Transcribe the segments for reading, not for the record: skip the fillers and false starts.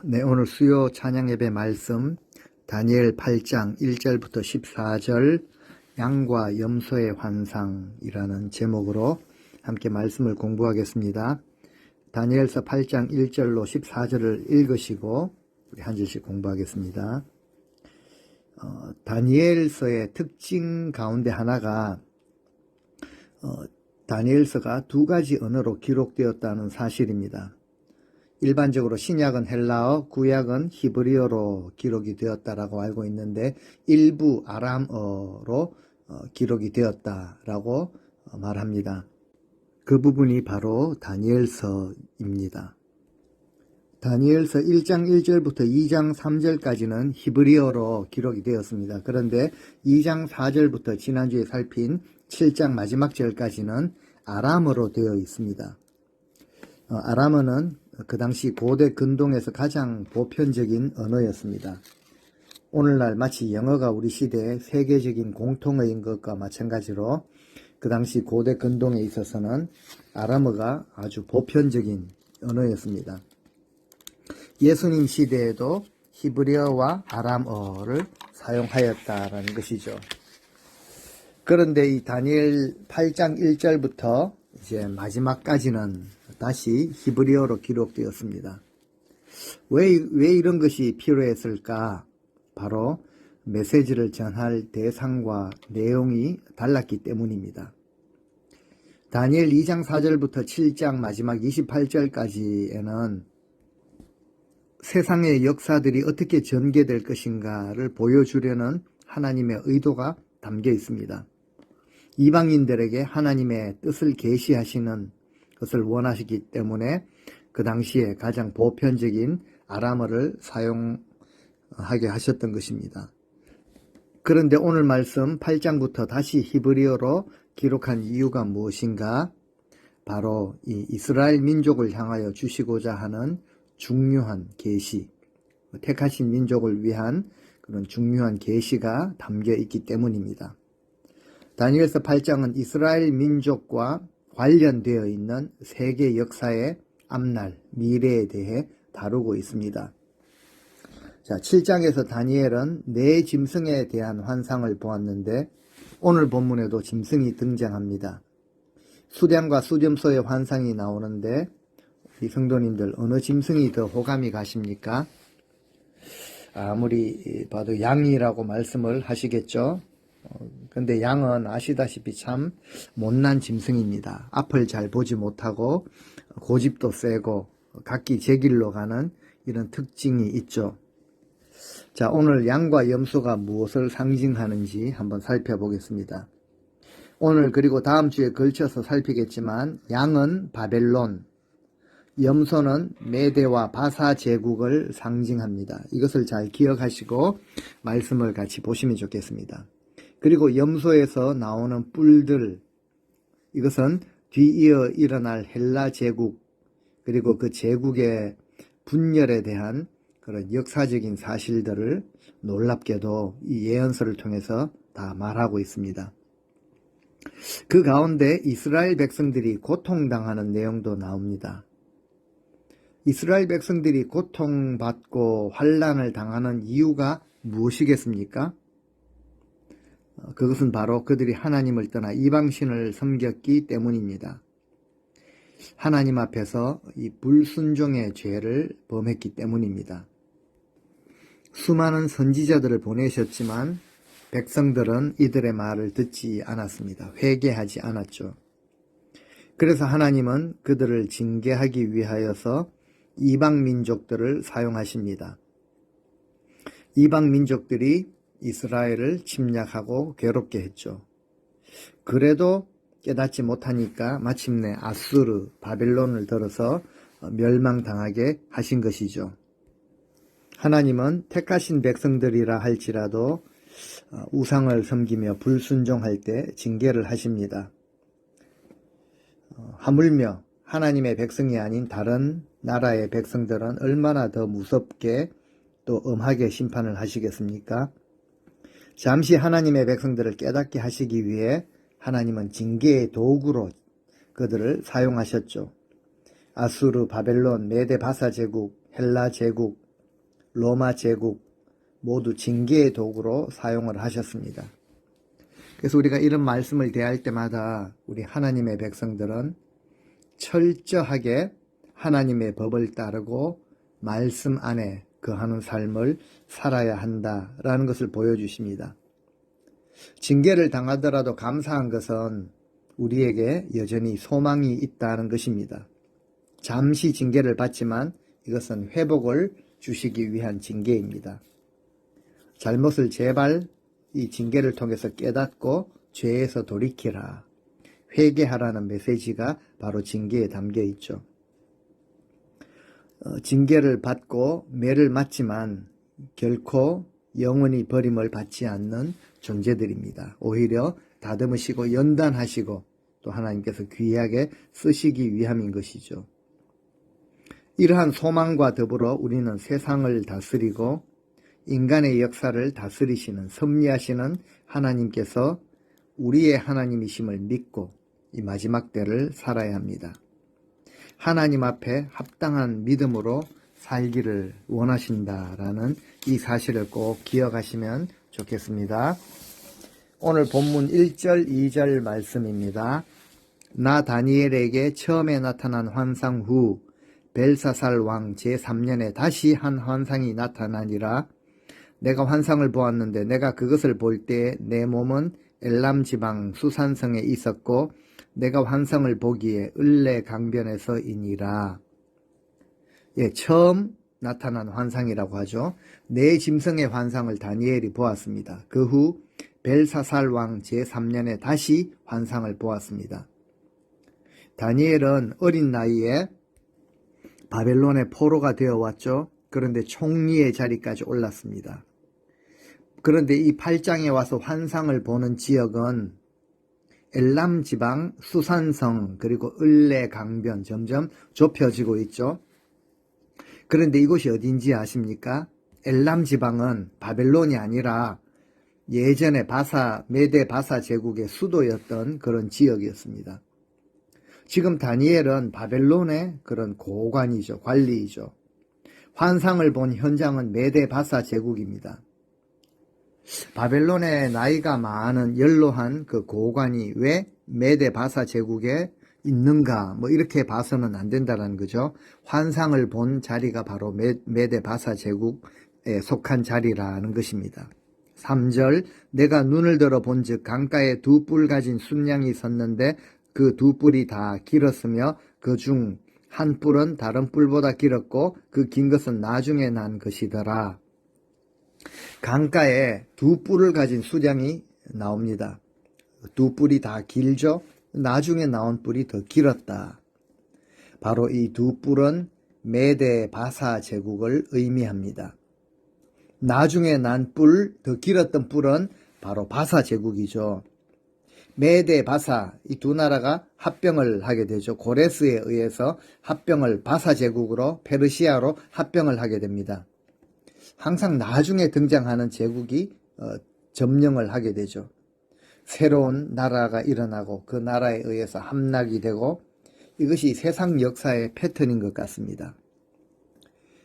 네, 오늘 수요 찬양 예배 말씀 다니엘 8장 1절부터 14절 양과 염소의 환상이라는 제목으로 함께 말씀을 공부하겠습니다. 다니엘서 8장 1절로 14절을 읽으시고 우리 한 절씩 공부하겠습니다. 다니엘서의 특징 가운데 하나가 다니엘서가 두 가지 언어로 기록되었다는 사실입니다. 일반적으로 신약은 헬라어, 구약은 히브리어로 기록이 되었다라고 알고 있는데 일부 아람어로 기록이 되었다라고 말합니다. 그 부분이 바로 다니엘서입니다. 다니엘서 1장 1절부터 2장 3절까지는 히브리어로 기록이 되었습니다. 그런데 2장 4절부터 지난주에 살핀 7장 마지막 절까지는 아람어로 되어 있습니다. 아람어는 그 당시 고대 근동에서 가장 보편적인 언어였습니다. 오늘날 마치 영어가 우리 시대의 세계적인 공통어인 것과 마찬가지로 그 당시 고대 근동에 있어서는 아람어가 아주 보편적인 언어였습니다. 예수님 시대에도 히브리어와 아람어를 사용하였다라는 것이죠. 그런데 이 다니엘 8장 1절부터 이제 마지막까지는 다시 히브리어로 기록되었습니다. 왜 이런 것이 필요했을까? 바로 메시지를 전할 대상과 내용이 달랐기 때문입니다. 다니엘 2장 4절부터 7장 마지막 28절까지에는 세상의 역사들이 어떻게 전개될 것인가를 보여주려는 하나님의 의도가 담겨 있습니다. 이방인들에게 하나님의 뜻을 계시하시는 것을 원하시기 때문에 그 당시에 가장 보편적인 아람어를 사용하게 하셨던 것입니다. 그런데 오늘 말씀 8장부터 다시 히브리어로 기록한 이유가 무엇인가? 바로 이 이스라엘 민족을 향하여 주시고자 하는 중요한 계시, 택하신 민족을 위한 그런 중요한 계시가 담겨 있기 때문입니다. 다니엘서 8장은 이스라엘 민족과 관련되어 있는 세계 역사의 앞날, 미래에 대해 다루고 있습니다. 자, 7장에서 다니엘은 네 짐승에 대한 환상을 보았는데 오늘 본문에도 짐승이 등장합니다. 수량과 수렴소의 환상이 나오는데 이 성도님들 어느 짐승이 더 호감이 가십니까? 아무리 봐도 양이라고 말씀을 하시겠죠. 근데 양은 아시다시피 참 못난 짐승입니다. 앞을 잘 보지 못하고 고집도 세고 각기 제 길로 가는 이런 특징이 있죠. 자, 오늘 양과 염소가 무엇을 상징하는지 한번 살펴보겠습니다. 오늘 그리고 다음 주에 걸쳐서 살피겠지만 양은 바벨론, 염소는 메대와 바사 제국을 상징합니다. 이것을 잘 기억하시고 말씀을 같이 보시면 좋겠습니다. 그리고 염소에서 나오는 뿔들, 이것은 뒤이어 일어날 헬라 제국, 그리고 그 제국의 분열에 대한 그런 역사적인 사실들을 놀랍게도 이 예언서를 통해서 다 말하고 있습니다. 그 가운데 이스라엘 백성들이 고통당하는 내용도 나옵니다. 이스라엘 백성들이 고통받고 환난을 당하는 이유가 무엇이겠습니까? 그것은 바로 그들이 하나님을 떠나 이방신을 섬겼기 때문입니다. 하나님 앞에서 이 불순종의 죄를 범했기 때문입니다. 수많은 선지자들을 보내셨지만 백성들은 이들의 말을 듣지 않았습니다. 회개하지 않았죠. 그래서 하나님은 그들을 징계하기 위하여서 이방 민족들을 사용하십니다. 이방 민족들이 이스라엘을 침략하고 괴롭게 했죠. 그래도 깨닫지 못하니까 마침내 아수르, 바벨론을 들어서 멸망당하게 하신 것이죠. 하나님은 택하신 백성들이라 할지라도 우상을 섬기며 불순종할 때 징계를 하십니다. 하물며 하나님의 백성이 아닌 다른 나라의 백성들은 얼마나 더 무섭게 또 엄하게 심판을 하시겠습니까? 잠시 하나님의 백성들을 깨닫게 하시기 위해 하나님은 징계의 도구로 그들을 사용하셨죠. 아수르, 바벨론, 메데 바사 제국, 헬라 제국, 로마 제국 모두 징계의 도구로 사용을 하셨습니다. 그래서 우리가 이런 말씀을 대할 때마다 우리 하나님의 백성들은 철저하게 하나님의 법을 따르고 말씀 안에 거하는 삶을 살아야 한다라는 것을 보여주십니다. 징계를 당하더라도 감사한 것은 우리에게 여전히 소망이 있다는 것입니다. 잠시 징계를 받지만 이것은 회복을 주시기 위한 징계입니다. 잘못을 제발 이 징계를 통해서 깨닫고 죄에서 돌이키라. 회개하라는 메시지가 바로 징계에 담겨 있죠. 징계를 받고 매를 맞지만 결코 영원히 버림을 받지 않는 존재들입니다. 오히려 다듬으시고 연단하시고 또 하나님께서 귀하게 쓰시기 위함인 것이죠. 이러한 소망과 더불어 우리는 세상을 다스리고 인간의 역사를 다스리시는 섭리하시는 하나님께서 우리의 하나님이심을 믿고 이 마지막 때를 살아야 합니다. 하나님 앞에 합당한 믿음으로 살기를 원하신다라는 이 사실을 꼭 기억하시면 좋겠습니다. 오늘 본문 1절, 2절 말씀입니다. 나 다니엘에게 처음에 나타난 환상 후 벨사살 왕 제3년에 다시 한 환상이 나타나니라. 내가 환상을 보았는데 내가 그것을 볼 때 내 몸은 엘람 지방 수산성에 있었고 내가 환상을 보기에 을레 강변에서이니라. 처음 나타난 환상이라고 하죠. 네 짐승의 환상을 다니엘이 보았습니다. 그 후 벨사살 왕 제3년에 다시 환상을 보았습니다. 다니엘은 어린 나이에 바벨론의 포로가 되어 왔죠. 그런데 총리의 자리까지 올랐습니다. 그런데 이 8장에 와서 환상을 보는 지역은 엘람 지방, 수산성, 그리고 을레 강변 점점 좁혀지고 있죠. 그런데 이곳이 어딘지 아십니까? 엘람 지방은 바벨론이 아니라 예전에 메데 바사 제국의 수도였던 그런 지역이었습니다. 지금 다니엘은 바벨론의 그런 고관이죠. 관리이죠. 환상을 본 현장은 메데 바사 제국입니다. 바벨론의 나이가 많은 연로한 그 고관이 왜 메데 바사 제국에 있는가, 이렇게 봐서는 안 된다는 거죠. 환상을 본 자리가 바로 메데 바사 제국에 속한 자리라는 것입니다. 3절, 내가 눈을 들어 본즉 강가에 두 뿔 가진 순양이 섰는데 그 두 뿔이 다 길었으며 그 중 한 뿔은 다른 뿔보다 길었고 그 긴 것은 나중에 난 것이더라. 강가에 두 뿔을 가진 수량이 나옵니다. 두 뿔이 다 길죠. 나중에 나온 뿔이 더 길었다. 바로 이 두 뿔은 메데 바사 제국을 의미합니다. 나중에 난 뿔, 더 길었던 뿔은 바로 바사 제국이죠. 메데 바사, 이 두 나라가 합병을 하게 되죠. 고레스에 의해서 합병을 바사 제국으로 페르시아로 합병을 하게 됩니다. 항상 나중에 등장하는 제국이 점령을 하게 되죠. 새로운 나라가 일어나고 그 나라에 의해서 함락이 되고 이것이 세상 역사의 패턴인 것 같습니다.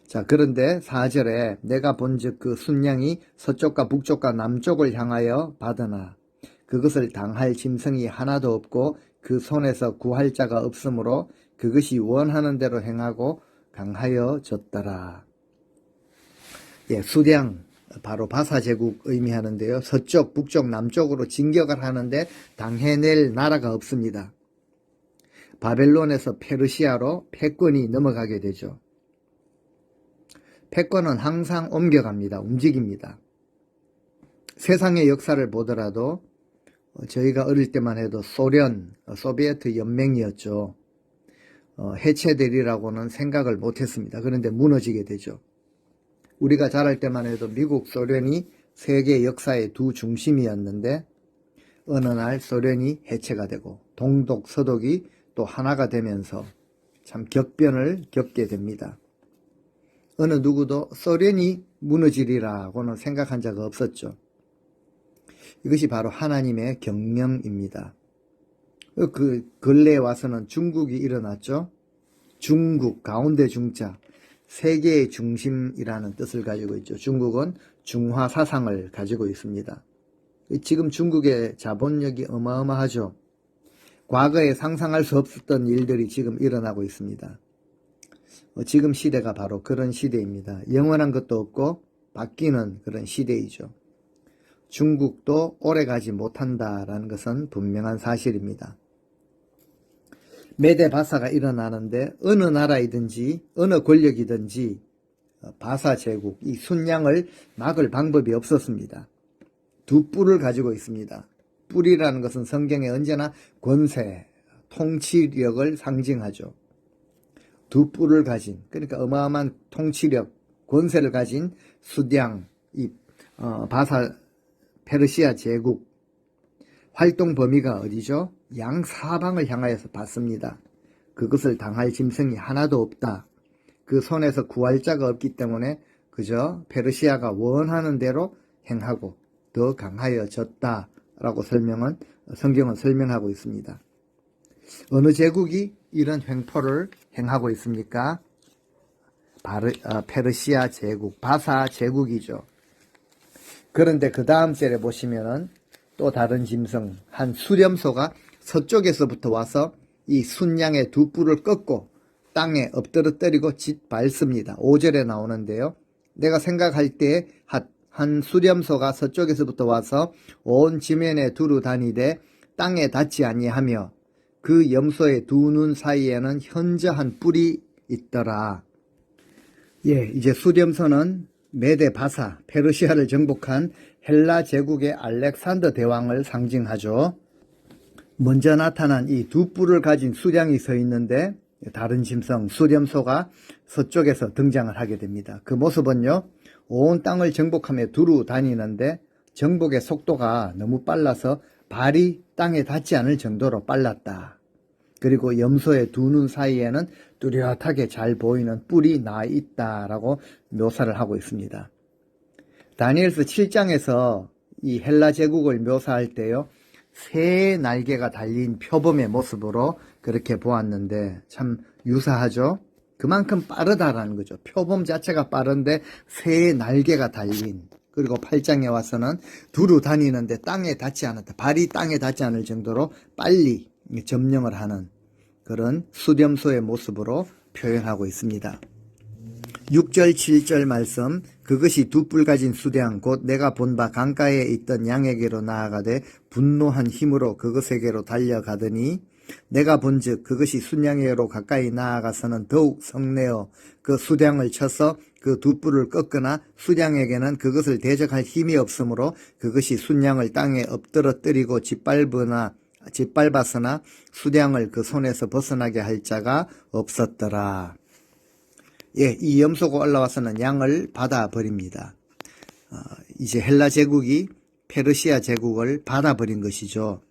자, 그런데 4절에 내가 본즉 그 순양이 서쪽과 북쪽과 남쪽을 향하여 받으나 그것을 당할 짐승이 하나도 없고 그 손에서 구할 자가 없으므로 그것이 원하는 대로 행하고 강하여졌더라. 수량, 바로 바사 제국 의미하는데요. 서쪽, 북쪽, 남쪽으로 진격을 하는데 당해낼 나라가 없습니다. 바벨론에서 페르시아로 패권이 넘어가게 되죠. 패권은 항상 옮겨갑니다. 움직입니다. 세상의 역사를 보더라도 저희가 어릴 때만 해도 소비에트 연맹이었죠. 해체되리라고는 생각을 못했습니다. 그런데 무너지게 되죠. 우리가 자랄 때만 해도 미국, 소련이 세계 역사의 두 중심이었는데 어느 날 소련이 해체가 되고 동독, 서독이 또 하나가 되면서 참 격변을 겪게 됩니다. 어느 누구도 소련이 무너지리라고는 생각한 적 없었죠. 이것이 바로 하나님의 경명입니다. 그 근래에 와서는 중국이 일어났죠. 중국, 가운데 중자. 세계의 중심이라는 뜻을 가지고 있죠. 중국은 중화 사상을 가지고 있습니다. 지금 중국의 자본력이 어마어마하죠. 과거에 상상할 수 없었던 일들이 지금 일어나고 있습니다. 지금 시대가 바로 그런 시대입니다. 영원한 것도 없고 바뀌는 그런 시대이죠. 중국도 오래가지 못한다라는 것은 분명한 사실입니다. 매대바사가 일어나는데 어느 나라이든지 어느 권력이든지 바사 제국, 이 순양을 막을 방법이 없었습니다. 두 뿔을 가지고 있습니다. 뿔이라는 것은 성경에 언제나 권세, 통치력을 상징하죠. 두 뿔을 가진, 그러니까 어마어마한 통치력, 권세를 가진 수량, 이 바사 페르시아 제국, 활동 범위가 어디죠? 양사방을 향하여서 받습니다. 그것을 당할 짐승이 하나도 없다. 그 손에서 구할 자가 없기 때문에 그저 페르시아가 원하는 대로 행하고 더 강하여졌다라고 성경은 설명하고 있습니다. 어느 제국이 이런 횡포를 행하고 있습니까? 페르시아 제국, 바사 제국이죠. 그런데 그 다음 절에 보시면은 또 다른 짐승, 한 수렴소가 서쪽에서부터 와서 이 순양의 두 뿔을 꺾고 땅에 엎드러뜨리고 짓밟습니다. 5절에 나오는데요. 내가 생각할 때 한 수렴소가 서쪽에서부터 와서 온 지면에 두루 다니되 땅에 닿지 아니하며 그 염소의 두 눈 사이에는 현저한 뿔이 있더라. 예, 이제 수렴소는 메데 바사, 페르시아를 정복한 헬라 제국의 알렉산더 대왕을 상징하죠. 먼저 나타난 이 두 뿔을 가진 수량이 서 있는데 다른 짐승 수렴소가 서쪽에서 등장을 하게 됩니다. 그 모습은요, 온 땅을 정복하며 두루 다니는데 정복의 속도가 너무 빨라서 발이 땅에 닿지 않을 정도로 빨랐다. 그리고 염소의 두 눈 사이에는 뚜렷하게 잘 보이는 뿔이 나 있다라고 묘사를 하고 있습니다. 다니엘서 7장에서 이 헬라 제국을 묘사할 때요, 새 날개가 달린 표범의 모습으로 그렇게 보았는데 참 유사하죠. 그만큼 빠르다라는 거죠. 표범 자체가 빠른데 새 날개가 달린, 그리고 8장에 와서는 두루 다니는데 땅에 닿지 않았다. 발이 땅에 닿지 않을 정도로 빨리 점령을 하는 그런 수렴소의 모습으로 표현하고 있습니다. 6절 7절 말씀, 그것이 두 뿔 가진 수량 곧 내가 본 바 강가에 있던 양에게로 나아가되 분노한 힘으로 그것에게로 달려가더니 내가 본즉 그것이 순양에게로 가까이 나아가서는 더욱 성내어 그 수량을 쳐서 그 두 뿔을 꺾으나 수량에게는 그것을 대적할 힘이 없으므로 그것이 순양을 땅에 엎드러뜨리고 짓밟았으나 수량을 그 손에서 벗어나게 할 자가 없었더라. 예, 이 염소가 올라와서는 양을 받아버립니다. 이제 헬라 제국이 페르시아 제국을 받아버린 것이죠.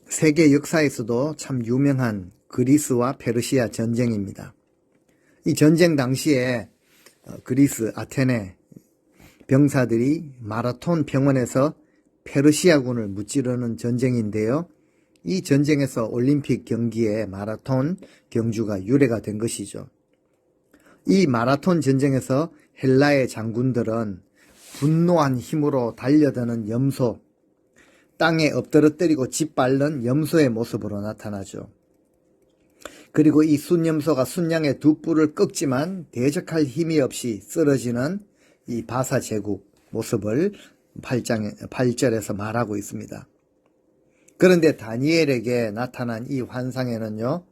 세계 역사에서도 참 유명한 그리스와 페르시아 전쟁입니다. 이 전쟁 당시에 그리스 아테네 병사들이 마라톤 병원에서 페르시아군을 무찌르는 전쟁인데요. 이 전쟁에서 올림픽 경기에 마라톤 경주가 유래가 된 것이죠. 이 마라톤 전쟁에서 헬라의 장군들은 분노한 힘으로 달려드는 염소, 땅에 엎드러뜨리고 짓밟는 염소의 모습으로 나타나죠. 그리고 이 순염소가 순양의 두 뿔을 꺾지만 대적할 힘이 없이 쓰러지는 이 바사 제국 모습을 8절에서 말하고 있습니다. 그런데 다니엘에게 나타난 이 환상에는요,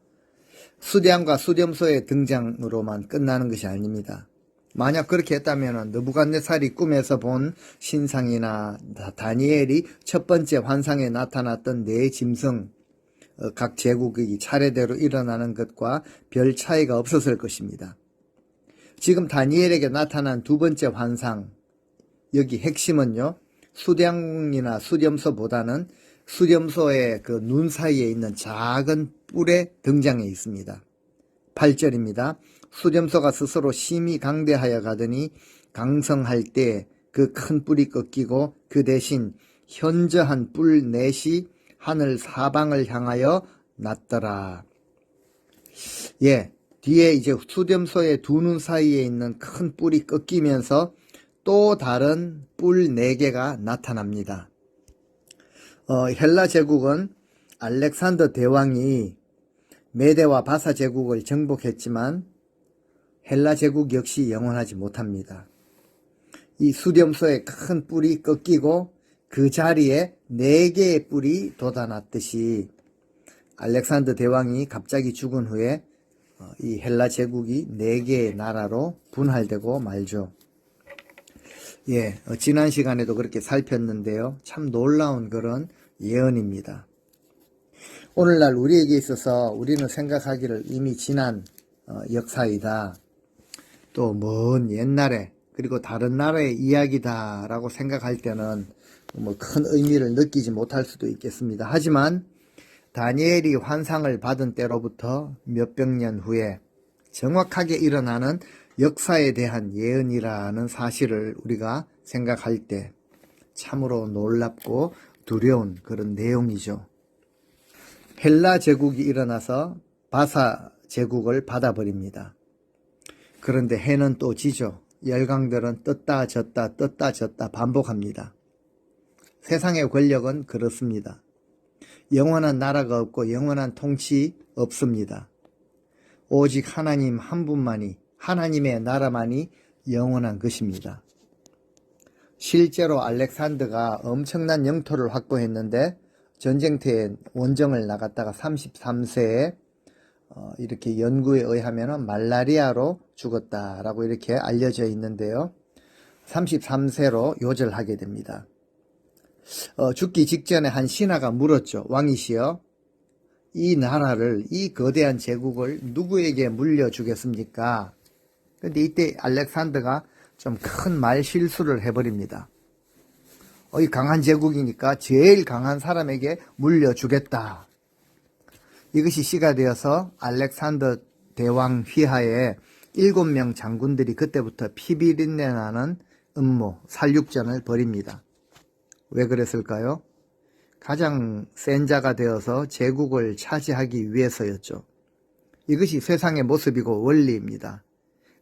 수량과 수렴소의 등장으로만 끝나는 것이 아닙니다. 만약 그렇게 했다면 느부갓네살이 꿈에서 본 신상이나 다니엘이 첫 번째 환상에 나타났던 네 짐승, 각 제국이 차례대로 일어나는 것과 별 차이가 없었을 것입니다. 지금 다니엘에게 나타난 두 번째 환상, 여기 핵심은요, 수량이나 수렴소보다는 수렴소의 그 눈 사이에 있는 작은 뿔의 등장에 있습니다. 8절입니다. 수렴소가 스스로 심히 강대하여 가더니 강성할 때 그 큰 뿔이 꺾이고 그 대신 현저한 뿔 넷이 하늘 사방을 향하여 났더라. 예, 뒤에 이제 수렴소의 두 눈 사이에 있는 큰 뿔이 꺾이면서 또 다른 뿔 4개가 나타납니다. 헬라 제국은 알렉산더 대왕이 메데와 바사 제국을 정복했지만 헬라 제국 역시 영원하지 못합니다. 이 수렴소의 큰 뿔이 꺾이고 그 자리에 4개의 뿔이 돋아났듯이 알렉산더 대왕이 갑자기 죽은 후에 이 헬라 제국이 4개의 나라로 분할되고 말죠. 예, 지난 시간에도 그렇게 살폈는데요. 참 놀라운 그런 예언입니다. 오늘날 우리에게 있어서 우리는 생각하기를 이미 지난 역사이다. 또 먼 옛날에 그리고 다른 나라의 이야기다 라고 생각할 때는 뭐 큰 의미를 느끼지 못할 수도 있겠습니다. 하지만 다니엘이 환상을 받은 때로부터 몇백 년 후에 정확하게 일어나는 역사에 대한 예언이라는 사실을 우리가 생각할 때 참으로 놀랍고 두려운 그런 내용이죠. 헬라 제국이 일어나서 바사 제국을 받아버립니다. 그런데 해는 또 지죠. 열강들은 떴다 졌다 떴다 졌다 반복합니다. 세상의 권력은 그렇습니다. 영원한 나라가 없고 영원한 통치 없습니다. 오직 하나님 한 분만이, 하나님의 나라만이 영원한 것입니다. 실제로 알렉산더가 엄청난 영토를 확보했는데 전쟁터에 원정을 나갔다가 33세에 이렇게 연구에 의하면 말라리아로 죽었다라고 이렇게 알려져 있는데요. 33세로 요절하게 됩니다. 죽기 직전에 한 신하가 물었죠. 왕이시여, 이 나라를, 이 거대한 제국을 누구에게 물려주겠습니까? 근데 이때 알렉산더가 좀 큰 말 실수를 해버립니다. 이 강한 제국이니까 제일 강한 사람에게 물려주겠다. 이것이 시가 되어서 알렉산더 대왕 휘하에 7명 장군들이 그때부터 피비린내 나는 음모, 살육전을 벌입니다. 왜 그랬을까요? 가장 센 자가 되어서 제국을 차지하기 위해서였죠. 이것이 세상의 모습이고 원리입니다.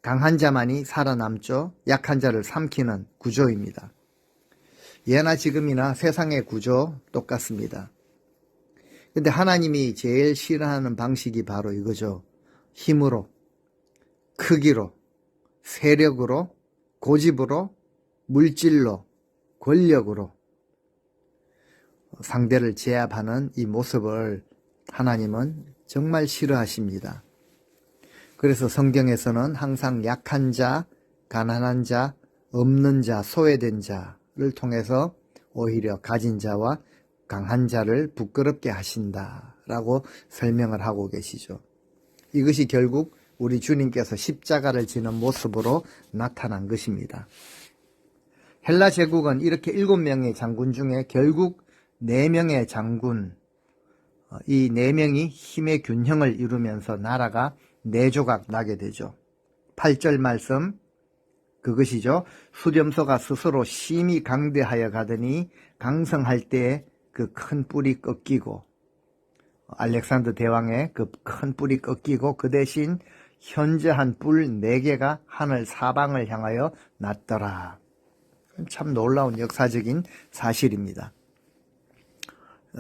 강한 자만이 살아남죠. 약한 자를 삼키는 구조입니다. 예나 지금이나 세상의 구조 똑같습니다. 근데 하나님이 제일 싫어하는 방식이 바로 이거죠. 힘으로, 크기로, 세력으로, 고집으로, 물질로, 권력으로 상대를 제압하는 이 모습을 하나님은 정말 싫어하십니다. 그래서 성경에서는 항상 약한 자, 가난한 자, 없는 자, 소외된 자를 통해서 오히려 가진 자와 강한 자를 부끄럽게 하신다라고 설명을 하고 계시죠. 이것이 결국 우리 주님께서 십자가를 지는 모습으로 나타난 것입니다. 헬라 제국은 이렇게 7명의 장군 중에 결국 4명의 장군, 이 4명이 힘의 균형을 이루면서 나라가 4조각 나게 되죠. 8절 말씀 그것이죠. 수렴소가 스스로 심히 강대하여 가더니 강성할 때에 그 큰 뿔이 꺾이고 알렉산더 대왕의 그 큰 뿔이 꺾이고 그 대신 현저한 뿔 4개가 하늘 사방을 향하여 났더라. 참 놀라운 역사적인 사실입니다.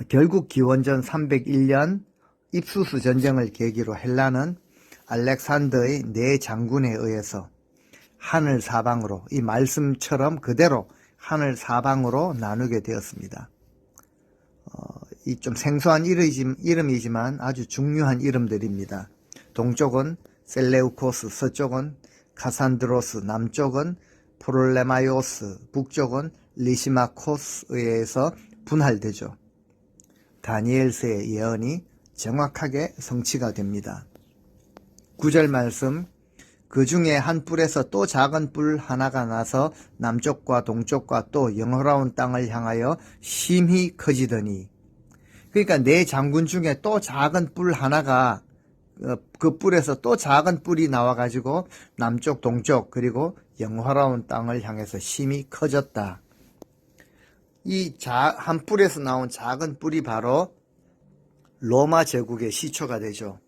결국 기원전 301년 입수스 전쟁을 계기로 헬라는 알렉산더의 4장군에 의해서 하늘 사방으로 이 말씀처럼 그대로 하늘 사방으로 나누게 되었습니다. 이 좀 생소한 이름이지만 아주 중요한 이름들입니다. 동쪽은 셀레우코스, 서쪽은 카산드로스, 남쪽은 프롤레마이오스, 북쪽은 리시마코스에 의해서 분할되죠. 다니엘서의 예언이 정확하게 성취가 됩니다. 9절 말씀, 그 중에 한 뿔에서 또 작은 뿔 하나가 나서 남쪽과 동쪽과 또 영화로운 땅을 향하여 심히 커지더니, 그러니까 4장군 중에 또 작은 뿔 하나가 그 뿔에서 또 작은 뿔이 나와가지고 남쪽 동쪽 그리고 영화로운 땅을 향해서 심히 커졌다. 이 한 뿔에서 나온 작은 뿔이 바로 로마 제국의 시초가 되죠.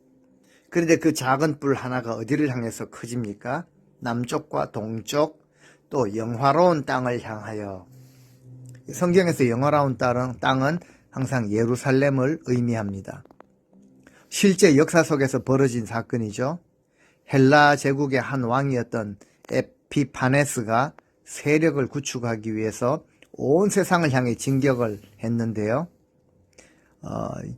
그런데 그 작은 뿔 하나가 어디를 향해서 커집니까? 남쪽과 동쪽, 또 영화로운 땅을 향하여. 성경에서 영화로운 땅은 항상 예루살렘을 의미합니다. 실제 역사 속에서 벌어진 사건이죠. 헬라 제국의 한 왕이었던 에피파네스가 세력을 구축하기 위해서 온 세상을 향해 진격을 했는데요.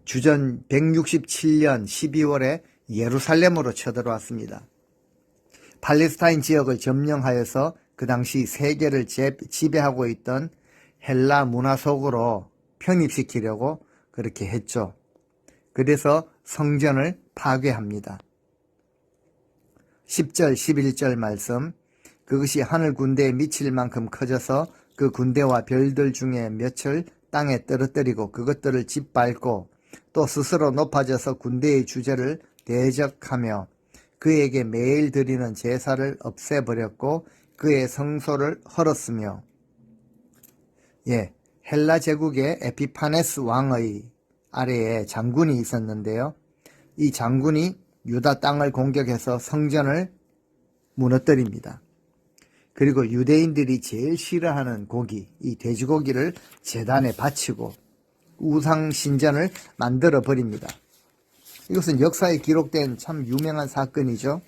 주전 167년 12월에 예루살렘으로 쳐들어왔습니다. 팔레스타인 지역을 점령하여서 그 당시 세계를 지배하고 있던 헬라 문화 속으로 편입시키려고 그렇게 했죠. 그래서 성전을 파괴합니다. 10절, 11절 말씀, 그것이 하늘 군대에 미칠 만큼 커져서 그 군대와 별들 중에 몇을 땅에 떨어뜨리고 그것들을 짓밟고 또 스스로 높아져서 군대의 주제를 대적하며 그에게 매일 드리는 제사를 없애버렸고 그의 성소를 헐었으며. 헬라 제국의 에피파네스 왕의 아래에 장군이 있었는데요. 이 장군이 유다 땅을 공격해서 성전을 무너뜨립니다. 그리고 유대인들이 제일 싫어하는 고기, 이 돼지고기를 제단에 바치고 우상신전을 만들어 버립니다. 이것은 역사에 기록된 참 유명한 사건이죠.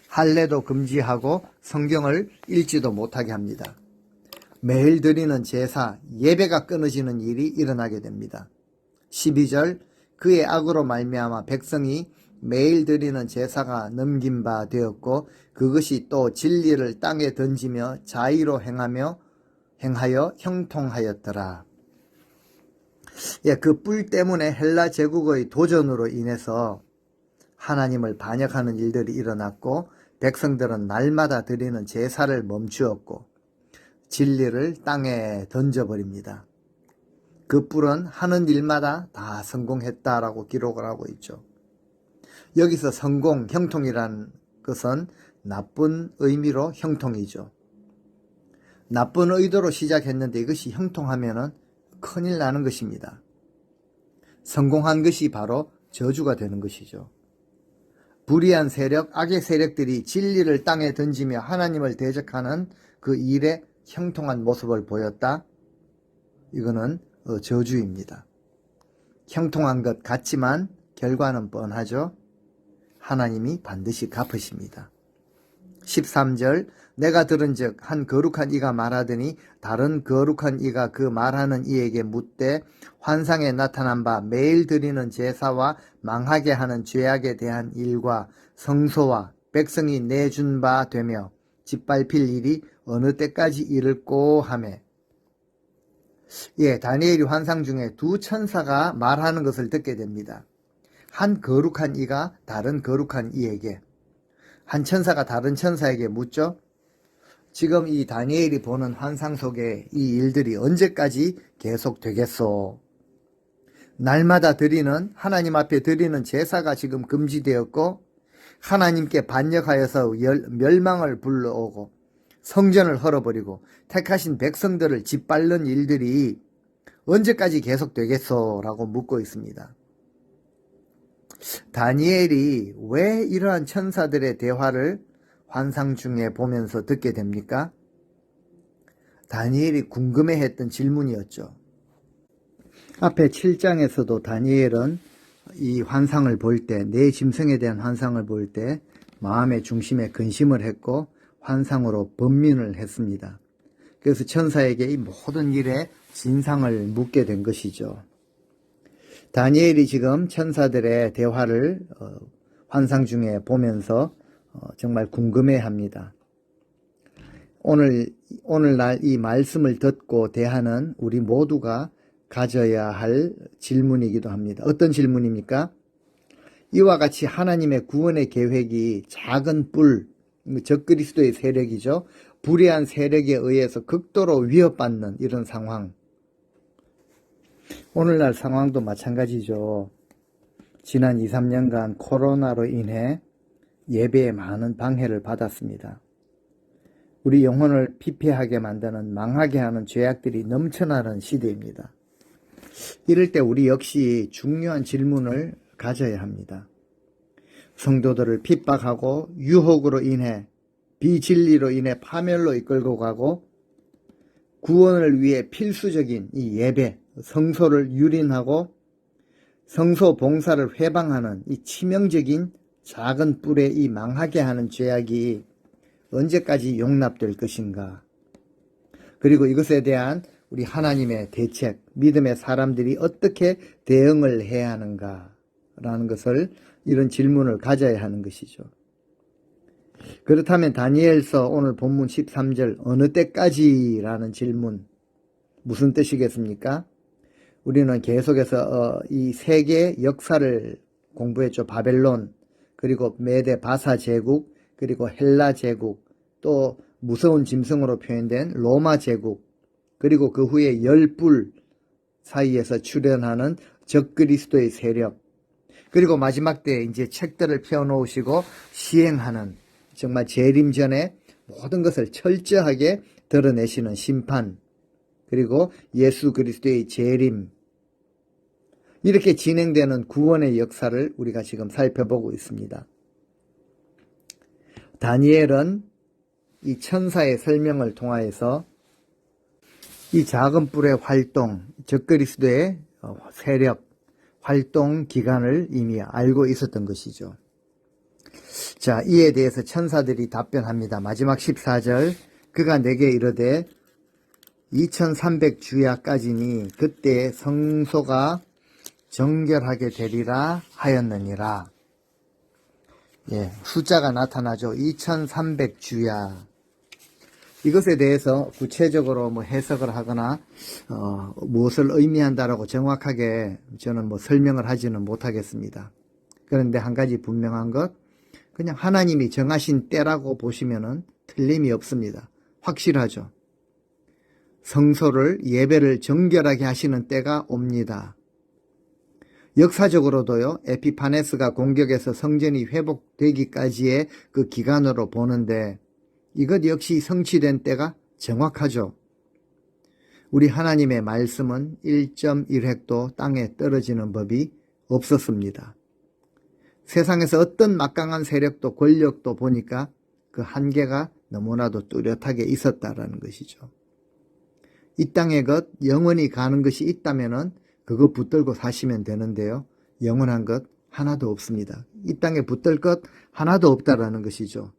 할례도 금지하고 성경을 읽지도 못하게 합니다. 매일 드리는 제사, 예배가 끊어지는 일이 일어나게 됩니다. 12절, 그의 악으로 말미암아 백성이 매일 드리는 제사가 넘긴 바 되었고 그것이 또 진리를 땅에 던지며 자의로 행하여 형통하였더라. 그 뿔 때문에 헬라 제국의 도전으로 인해서 하나님을 반역하는 일들이 일어났고 백성들은 날마다 드리는 제사를 멈추었고 진리를 땅에 던져버립니다. 그 뿔은 하는 일마다 다 성공했다라고 기록을 하고 있죠. 여기서 성공, 형통이라는 것은 나쁜 의미로 형통이죠. 나쁜 의도로 시작했는데 이것이 형통하면은 큰일 나는 것입니다. 성공한 것이 바로 저주가 되는 것이죠. 불의한 세력, 악의 세력들이 진리를 땅에 던지며 하나님을 대적하는 그 일에 형통한 모습을 보였다. 이거는 저주입니다. 형통한 것 같지만 결과는 뻔하죠. 하나님이 반드시 갚으십니다. 13절, 내가 들은즉 한 거룩한 이가 말하더니 다른 거룩한 이가 그 말하는 이에게 묻되 환상에 나타난 바 매일 드리는 제사와 망하게 하는 죄악에 대한 일과 성소와 백성이 내준 바 되며 짓밟힐 일이 어느 때까지 이를꼬 하매. 다니엘이 환상 중에 두 천사가 말하는 것을 듣게 됩니다. 한 거룩한 이가 다른 거룩한 이에게, 한 천사가 다른 천사에게 묻죠. 지금 이 다니엘이 보는 환상 속에 이 일들이 언제까지 계속되겠소? 날마다 하나님 앞에 드리는 제사가 지금 금지되었고 하나님께 반역하여서 멸망을 불러오고 성전을 헐어버리고 택하신 백성들을 짓밟는 일들이 언제까지 계속되겠소? 라고 묻고 있습니다. 다니엘이 왜 이러한 천사들의 대화를 환상 중에 보면서 듣게 됩니까? 다니엘이 궁금해했던 질문이었죠. 앞에 7장에서도 다니엘은 이 환상을 볼 때, 내 짐승에 대한 환상을 볼 때 마음의 중심에 근심을 했고 환상으로 번민을 했습니다. 그래서 천사에게 이 모든 일에 진상을 묻게 된 것이죠. 다니엘이 지금 천사들의 대화를 환상 중에 보면서 정말 궁금해합니다. 오늘날 이 말씀을 듣고 대하는 우리 모두가 가져야 할 질문이기도 합니다. 어떤 질문입니까? 이와 같이 하나님의 구원의 계획이 작은 뿔, 적그리스도의 세력이죠. 불의한 세력에 의해서 극도로 위협받는 이런 상황. 오늘날 상황도 마찬가지죠. 지난 2, 3년간 코로나로 인해 예배에 많은 방해를 받았습니다. 우리 영혼을 피폐하게 만드는, 망하게 하는 죄악들이 넘쳐나는 시대입니다. 이럴 때 우리 역시 중요한 질문을 가져야 합니다. 성도들을 핍박하고 유혹으로 인해 비진리로 인해 파멸로 이끌고 가고 구원을 위해 필수적인 이 예배, 성소를 유린하고 성소 봉사를 회방하는 이 치명적인 작은 뿔에 이 망하게 하는 죄악이 언제까지 용납될 것인가? 그리고 이것에 대한 우리 하나님의 대책, 믿음의 사람들이 어떻게 대응을 해야 하는가라는 것을 이런 질문을 가져야 하는 것이죠. 그렇다면 다니엘서 오늘 본문 13절 어느 때까지라는 질문 무슨 뜻이겠습니까? 우리는 계속해서 이 세계 역사를 공부했죠. 바벨론, 그리고 메데 바사 제국, 그리고 헬라 제국, 또 무서운 짐승으로 표현된 로마 제국, 그리고 그 후에 열불 사이에서 출현하는 적그리스도의 세력, 그리고 마지막 때 이제 책들을 펴놓으시고 시행하는 정말 재림 전에 모든 것을 철저하게 드러내시는 심판, 그리고 예수 그리스도의 재림, 이렇게 진행되는 구원의 역사를 우리가 지금 살펴보고 있습니다. 다니엘은 이 천사의 설명을 통하여서 이 작은 뿔의 활동, 적그리스도의 세력, 활동 기간을 이미 알고 있었던 것이죠. 자, 이에 대해서 천사들이 답변합니다. 마지막 14절, 그가 내게 이르되 2300주야까지니 그때 성소가 정결하게 되리라 하였느니라. 예, 숫자가 나타나죠. 2300주야. 이것에 대해서 구체적으로 해석을 하거나 무엇을 의미한다라고 정확하게 저는 설명을 하지는 못하겠습니다. 그런데 한 가지 분명한 것, 그냥 하나님이 정하신 때라고 보시면은 틀림이 없습니다. 확실하죠. 성소를 예배를 정결하게 하시는 때가 옵니다. 역사적으로도요, 에피파네스가 공격해서 성전이 회복되기까지의 그 기간으로 보는데 이것 역시 성취된 때가 정확하죠. 우리 하나님의 말씀은 1.1획도 땅에 떨어지는 법이 없었습니다. 세상에서 어떤 막강한 세력도 권력도 보니까 그 한계가 너무나도 뚜렷하게 있었다라는 것이죠. 이 땅의 것, 영원히 가는 것이 있다면은 그거 붙들고 사시면 되는데요. 영원한 것 하나도 없습니다. 이 땅에 붙들 것 하나도 없다라는 것이죠.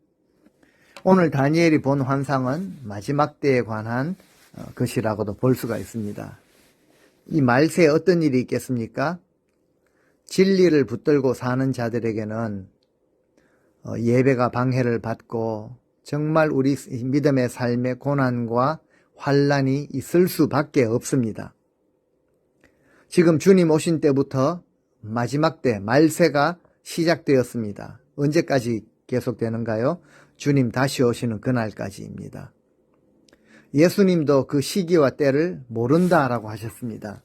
오늘 다니엘이 본 환상은 마지막 때에 관한 것이라고도 볼 수가 있습니다. 이 말세에 어떤 일이 있겠습니까? 진리를 붙들고 사는 자들에게는 예배가 방해를 받고 정말 우리 믿음의 삶에 고난과 환난이 있을 수밖에 없습니다. 지금 주님 오신 때부터 마지막 때 말세가 시작되었습니다. 언제까지 계속되는가요? 주님 다시 오시는 그날까지입니다. 예수님도 그 시기와 때를 모른다라고 하셨습니다.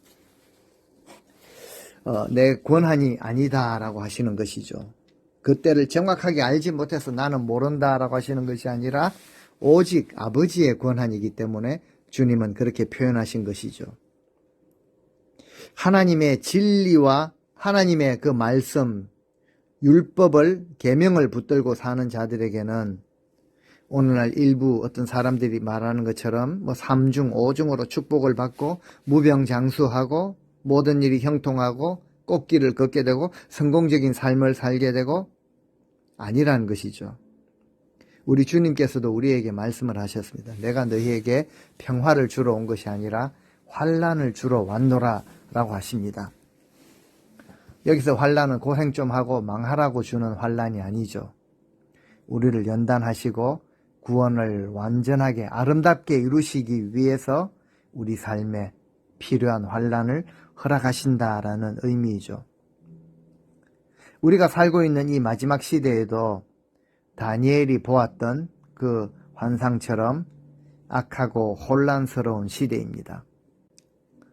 내 권한이 아니다라고 하시는 것이죠. 그 때를 정확하게 알지 못해서 나는 모른다라고 하시는 것이 아니라 오직 아버지의 권한이기 때문에 주님은 그렇게 표현하신 것이죠. 하나님의 진리와 하나님의 그 말씀, 율법을, 계명을 붙들고 사는 자들에게는 오늘날 일부 어떤 사람들이 말하는 것처럼 3중, 5중으로 축복을 받고 무병장수하고 모든 일이 형통하고 꽃길을 걷게 되고 성공적인 삶을 살게 되고 아니라는 것이죠. 우리 주님께서도 우리에게 말씀을 하셨습니다. 내가 너희에게 평화를 주러 온 것이 아니라 환난을 주러 왔노라 라고 하십니다. 여기서 환난은 고생 좀 하고 망하라고 주는 환난이 아니죠. 우리를 연단하시고 구원을 완전하게 아름답게 이루시기 위해서 우리 삶에 필요한 환난을 허락하신다라는 의미이죠. 우리가 살고 있는 이 마지막 시대에도 다니엘이 보았던 그 환상처럼 악하고 혼란스러운 시대입니다.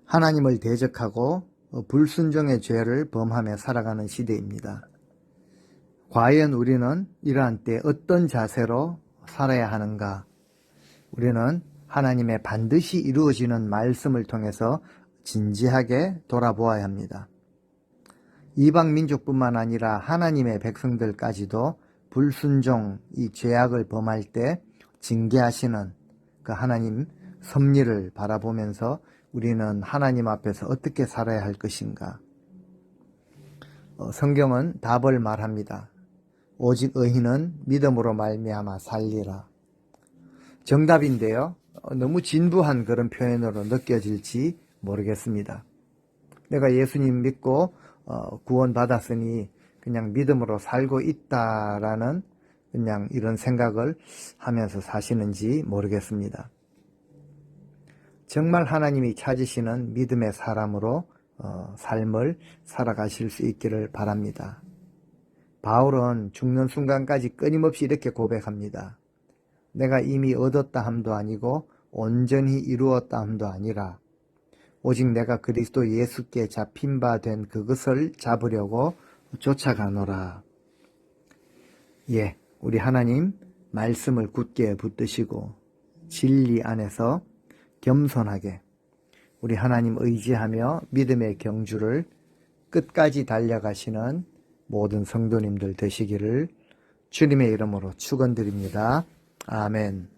하나님을 대적하고 불순종의 죄를 범하며 살아가는 시대입니다. 과연 우리는 이러한 때 어떤 자세로 살아야 하는가? 우리는 하나님의 반드시 이루어지는 말씀을 통해서 진지하게 돌아보아야 합니다. 이방 민족뿐만 아니라 하나님의 백성들까지도 불순종, 이 죄악을 범할 때 징계하시는 그 하나님 섭리를 바라보면서 우리는 하나님 앞에서 어떻게 살아야 할 것인가? 성경은 답을 말합니다. 오직 의인은 믿음으로 말미암아 살리라. 정답인데요. 너무 진부한 그런 표현으로 느껴질지 모르겠습니다. 내가 예수님 믿고 구원받았으니 그냥 믿음으로 살고 있다라는 그냥 이런 생각을 하면서 사시는지 모르겠습니다. 정말 하나님이 찾으시는 믿음의 사람으로 삶을 살아가실 수 있기를 바랍니다. 바울은 죽는 순간까지 끊임없이 이렇게 고백합니다. 내가 이미 얻었다 함도 아니고 온전히 이루었다 함도 아니라 오직 내가 그리스도 예수께 잡힌 바 된 그것을 잡으려고 쫓아가노라. 예, 우리 하나님 말씀을 굳게 붙드시고 진리 안에서 겸손하게 우리 하나님 의지하며 믿음의 경주를 끝까지 달려가시는 모든 성도님들 되시기를 주님의 이름으로 축원드립니다. 아멘.